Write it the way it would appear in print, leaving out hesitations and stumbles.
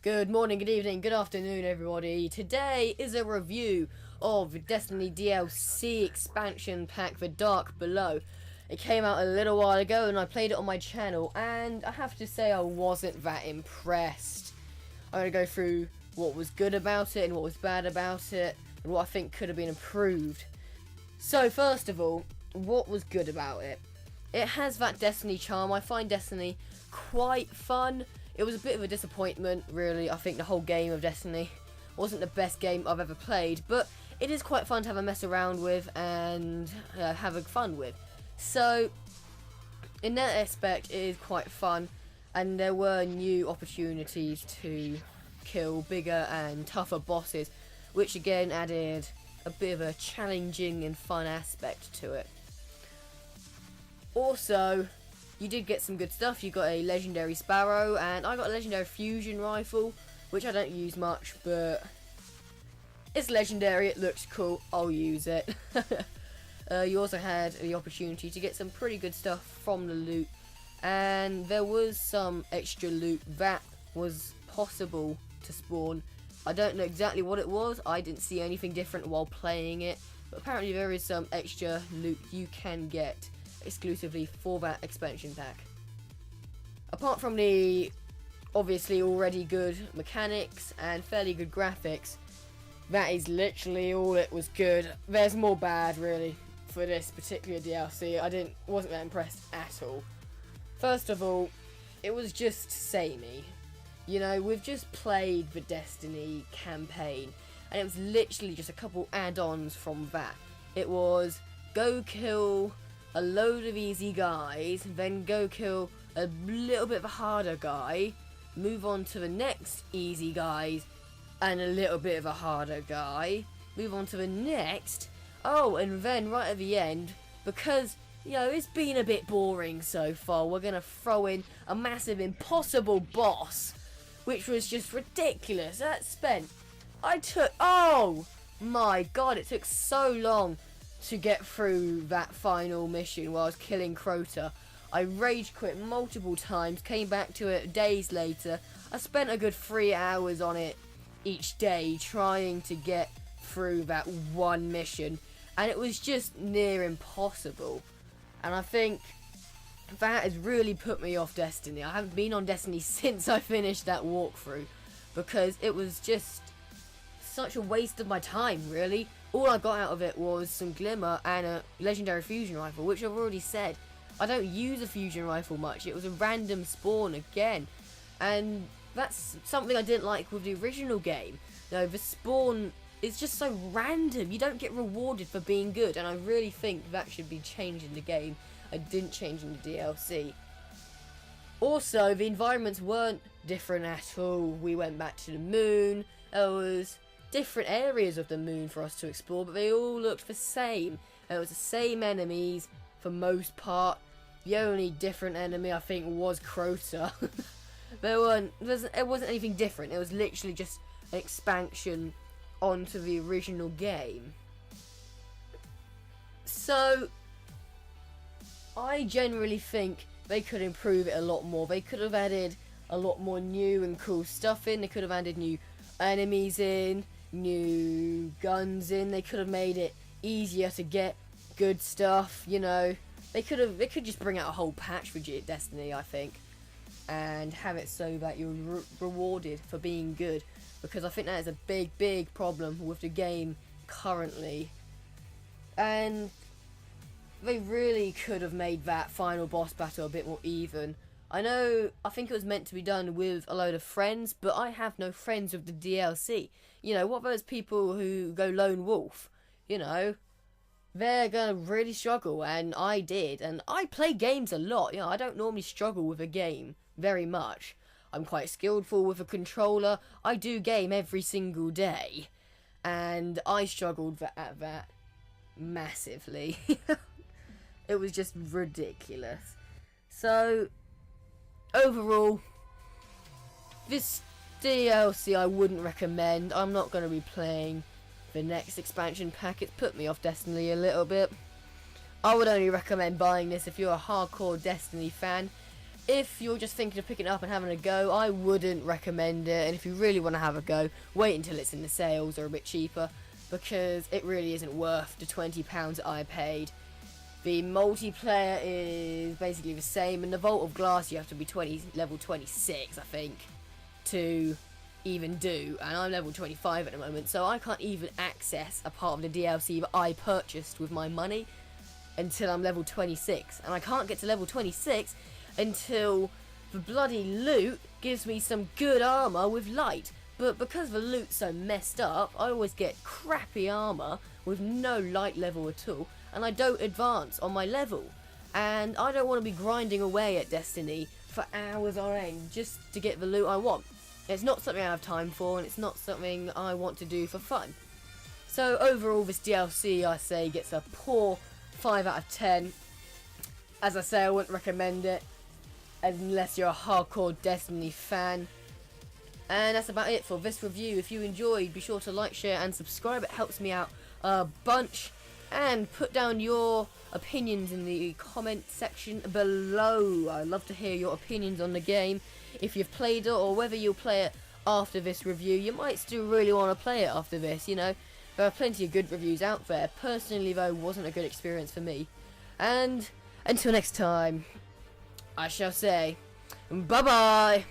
Good morning, good evening, good afternoon everybody. Today is a review of the Destiny DLC expansion pack, The Dark Below. It came out a little while ago and I played it on my channel and I have to say I wasn't that impressed. I'm going to go through what was good about it and what was bad about it and what I think could have been improved. So first of all, what was good about it? It has that Destiny charm. I find Destiny quite fun. It was a bit of a disappointment, really. I think the whole game of Destiny wasn't the best game I've ever played, but it is quite fun to have a mess around with and have fun with. So, in that aspect, it is quite fun, and there were new opportunities to kill bigger and tougher bosses, which again added a bit of a challenging and fun aspect to it. Also, you did get some good stuff. You got a legendary Sparrow, and I got a legendary fusion rifle, which I don't use much, but it's legendary, it looks cool, I'll use it. You also had the opportunity to get some pretty good stuff from the loot, and there was some extra loot that was possible to spawn. I don't know exactly what it was, I didn't see anything different while playing it, but apparently there is some extra loot you can get exclusively for that expansion pack. Apart from the obviously already good mechanics and fairly good graphics, that is literally all it was good. There's more bad really for this particular DLC. I wasn't that impressed at all. First of all, it was just samey. You know, we've just played the Destiny campaign and it was literally just a couple add-ons from that. It was go kill a load of easy guys, then go kill a little bit of a harder guy, move on to the next easy guys and a little bit of a harder guy, move on to the next, and then right at the end, because you know it's been a bit boring so far, we're gonna throw in a massive impossible boss, which was just ridiculous. Oh my god, it took so long to get through that final mission while I was killing Crota. I rage quit multiple times, came back to it days later. I spent a good 3 hours on it each day trying to get through that one mission, and it was just near impossible. And I think that has really put me off Destiny. I haven't been on Destiny since I finished that walkthrough, because it was just such a waste of my time, really. All I got out of it was some glimmer and a legendary fusion rifle, which I've already said. I don't use a fusion rifle much. It was a random spawn again. And that's something I didn't like with the original game. No, the spawn is just so random. You don't get rewarded for being good. And I really think that should be changed in the game. I didn't change in the DLC. Also, the environments weren't different at all. We went back to the moon. There was different areas of the moon for us to explore, but they all looked the same. It was the same enemies for most part. The only different enemy I think was Crota. It wasn't anything different. It was literally just an expansion onto the original game. So I generally think they could improve it a lot more. They could have added a lot more new and cool stuff in. They could have added new enemies in, new guns in. They could have made it easier to get good stuff, you know. They could just bring out a whole patch for Destiny, I think, and have it so that you're rewarded for being good, because I think that is a big problem with the game currently. And they really could have made that final boss battle a bit more even. I think it was meant to be done with a load of friends, but I have no friends with the DLC. You know, what those people who go lone wolf, you know, they're gonna really struggle, and I did. And I play games a lot, you know, I don't normally struggle with a game very much. I'm quite skillful with a controller. I do game every single day, and I struggled at that massively. It was just ridiculous. So overall, this DLC I wouldn't recommend. I'm not going to be playing the next expansion pack. It's put me off Destiny a little bit. I would only recommend buying this if you're a hardcore Destiny fan. if you're just thinking of picking it up and having a go, I wouldn't recommend it. And if you really want to have a go, wait until it's in the sales or a bit cheaper, because it really isn't worth the £20 I paid. The multiplayer is basically the same. In the Vault of Glass, you have to be level 26, I think, to even do. And I'm level 25 at the moment, so I can't even access a part of the DLC that I purchased with my money until I'm level 26. And I can't get to level 26 until the bloody loot gives me some good armor with light. But because the loot's so messed up, I always get crappy armor with no light level at all, and I don't advance on my level. And I don't want to be grinding away at Destiny for hours on end just to get the loot I want. It's not something I have time for, and it's not something I want to do for fun. So overall, this DLC, I say, gets a poor 5 out of 10. As I say, I wouldn't recommend it unless you're a hardcore Destiny fan. And that's about it for this review. If you enjoyed, be sure to like, share and subscribe. It helps me out a bunch. And put down your opinions in the comment section below. I'd love to hear your opinions on the game, if you've played it or whether you'll play it after this review. You might still really want to play it after this, you know. There are plenty of good reviews out there. Personally, though, wasn't a good experience for me. And until next time, I shall say bye-bye.